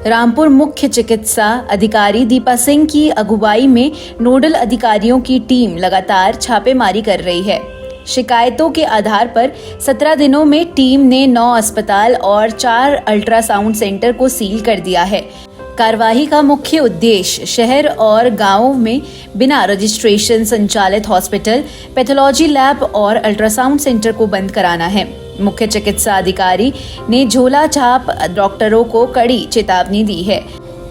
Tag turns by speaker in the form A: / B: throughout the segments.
A: रामपुर मुख्य चिकित्सा अधिकारी दीपा सिंह की अगुवाई में नोडल अधिकारियों की टीम लगातार छापेमारी कर रही है। शिकायतों के आधार पर 17 दिनों में टीम ने 9 अस्पताल और 4 अल्ट्रासाउंड सेंटर को सील कर दिया है। कार्यवाही का मुख्य उद्देश्य शहर और गांवों में बिना रजिस्ट्रेशन संचालित हॉस्पिटल, पैथोलॉजी लैब और अल्ट्रासाउंड सेंटर को बंद कराना है। मुख्य चिकित्सा अधिकारी ने झोला छाप डॉक्टरों को कड़ी चेतावनी दी है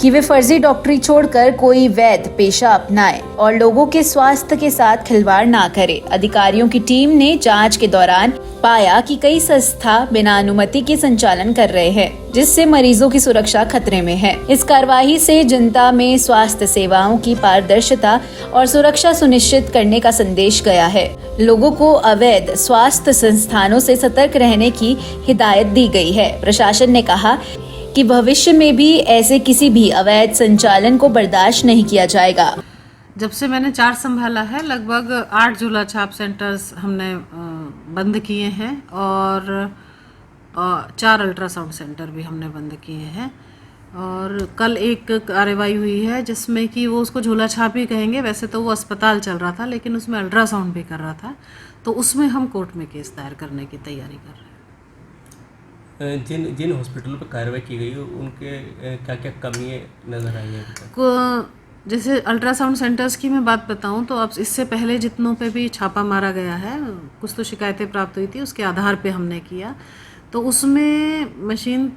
A: कि वे फर्जी डॉक्टरी छोड़कर कोई वैध पेशा अपनाएं और लोगों के स्वास्थ्य के साथ खिलवाड़ ना करें। अधिकारियों की टीम ने जांच के दौरान पाया कि कई संस्था बिना अनुमति के संचालन कर रहे हैं, जिससे मरीजों की सुरक्षा खतरे में है। इस कार्यवाही से जनता में स्वास्थ्य सेवाओं की पारदर्शिता और सुरक्षा सुनिश्चित करने का संदेश गया है। लोगों को अवैध स्वास्थ्य संस्थानों से सतर्क रहने की हिदायत दी गई है। प्रशासन ने कहा कि भविष्य में भी ऐसे किसी भी अवैध संचालन को बर्दाश्त नहीं किया जाएगा।
B: जब से मैंने 4 संभाला है, लगभग 8 झोला छाप सेंटर्स हमने बंद किए हैं और 4 अल्ट्रासाउंड सेंटर भी हमने बंद किए हैं। और कल एक कार्रवाई हुई है जिसमें कि वो उसको झोला छाप ही कहेंगे, वैसे तो वो अस्पताल चल रहा था लेकिन उसमें अल्ट्रासाउंड भी कर रहा था, तो उसमें हम कोर्ट में केस दायर करने की तैयारी कर रहे हैं।
C: जिन हॉस्पिटलों पर कार्रवाई की गई उनके क्या क्या कमियाँ नज़र आई हैं?
B: जैसे अल्ट्रासाउंड सेंटर्स की मैं बात बताऊं तो अब इससे पहले जितनों पे भी छापा मारा गया है, कुछ तो शिकायतें प्राप्त हुई थी, उसके आधार पे हमने किया। तो उसमें मशीन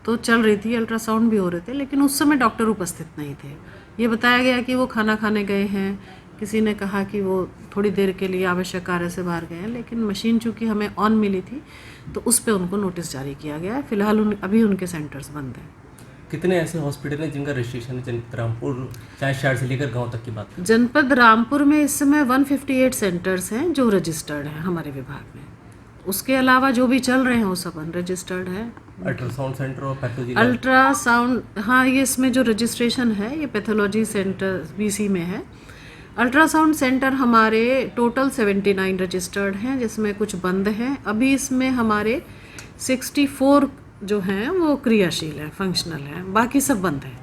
B: तो चल रही थी, अल्ट्रासाउंड भी हो रहे थे, लेकिन उस समय डॉक्टर उपस्थित नहीं थे। ये बताया गया कि वो खाना खाने गए हैं, किसी ने कहा कि वो थोड़ी देर के लिए आवश्यक कार्य से बाहर गए हैं, लेकिन मशीन चूँकि हमें ऑन मिली थी तो उस पर उनको नोटिस जारी किया गया है। फिलहाल अभी उनके सेंटर्स बंद हैं।
C: कितने ऐसे हॉस्पिटल हैं जिनका रजिस्ट्रेशन है जनपद रामपुर, चाहे शहर से लेकर गांव तक की बात करें?
B: जनपद रामपुर में इस समय 158 सेंटर्स हैं जो रजिस्टर्ड हैं हमारे विभाग में। उसके अलावा जो भी चल रहे हैं वो सब अनरजिस्टर्ड है।
C: अल्ट्रासाउंड सेंटर और पैथोलॉजी
B: अल्ट्रासाउंड, हाँ, ये इसमें जो रजिस्ट्रेशन है ये पैथोलॉजी सेंटर BC में है। अल्ट्रासाउंड सेंटर हमारे टोटल 79 रजिस्टर्ड हैं, जिसमें कुछ बंद हैं। अभी इसमें हमारे 64 जो हैं वो क्रियाशील हैं, फंक्शनल हैं, बाकी सब बंद हैं।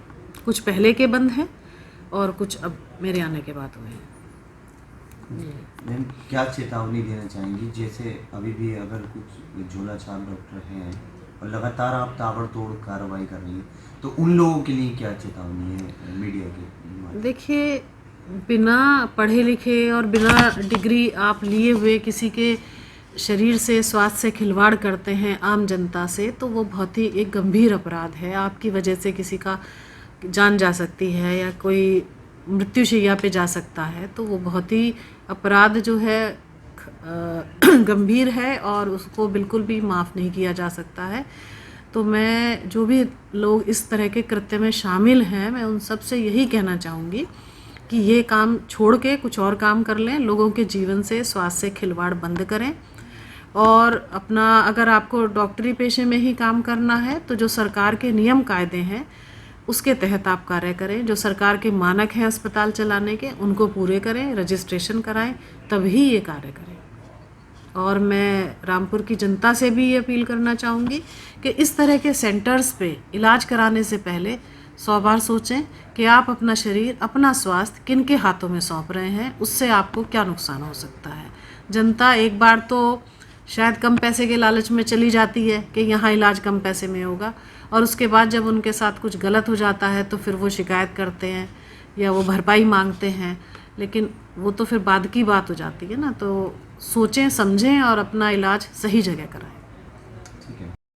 B: कुछ पहले के बंद हैं और कुछ अब मेरे आने के बाद हुए हैं।
D: मैम, क्या चेतावनी देना चाहेंगी? जैसे अभी भी अगर कुछ झोला छाप डॉक्टर हैं और लगातार आप ताबड़तोड़ कार्रवाई कर रही हैं, तो उन लोगों के लिए क्या चेतावनी है मीडिया की?
B: देखिए, बिना पढ़े लिखे और बिना डिग्री आप लिए हुए किसी के शरीर से, स्वास्थ्य से खिलवाड़ करते हैं आम जनता से, तो वो बहुत ही एक गंभीर अपराध है। आपकी वजह से किसी का जान जा सकती है या कोई मृत्युशैया पे जा सकता है, तो वो बहुत ही अपराध जो है गंभीर है और उसको बिल्कुल भी माफ़ नहीं किया जा सकता है। तो मैं, जो भी लोग इस तरह के कृत्य में शामिल हैं, मैं उन सब से यही कहना चाहूँगी कि ये काम छोड़ के कुछ और काम कर लें, लोगों के जीवन से, स्वास्थ्य से खिलवाड़ बंद करें। और अपना, अगर आपको डॉक्टरी पेशे में ही काम करना है तो जो सरकार के नियम कायदे हैं उसके तहत आप कार्य करें। जो सरकार के मानक हैं अस्पताल चलाने के, उनको पूरे करें, रजिस्ट्रेशन कराएं, तभी ये कार्य करें। और मैं रामपुर की जनता से भी ये अपील करना चाहूँगी कि इस तरह के सेंटर्स पे इलाज कराने से पहले 100 बार सोचें कि आप अपना शरीर, अपना स्वास्थ्य किन के हाथों में सौंप रहे हैं, उससे आपको क्या नुकसान हो सकता है। जनता एक बार तो शायद कम पैसे के लालच में चली जाती है कि यहाँ इलाज कम पैसे में होगा, और उसके बाद जब उनके साथ कुछ गलत हो जाता है तो फिर वो शिकायत करते हैं या वो भरपाई मांगते हैं, लेकिन वो तो फिर बाद की बात हो जाती है ना। तो सोचें, समझें और अपना इलाज सही जगह कराएं।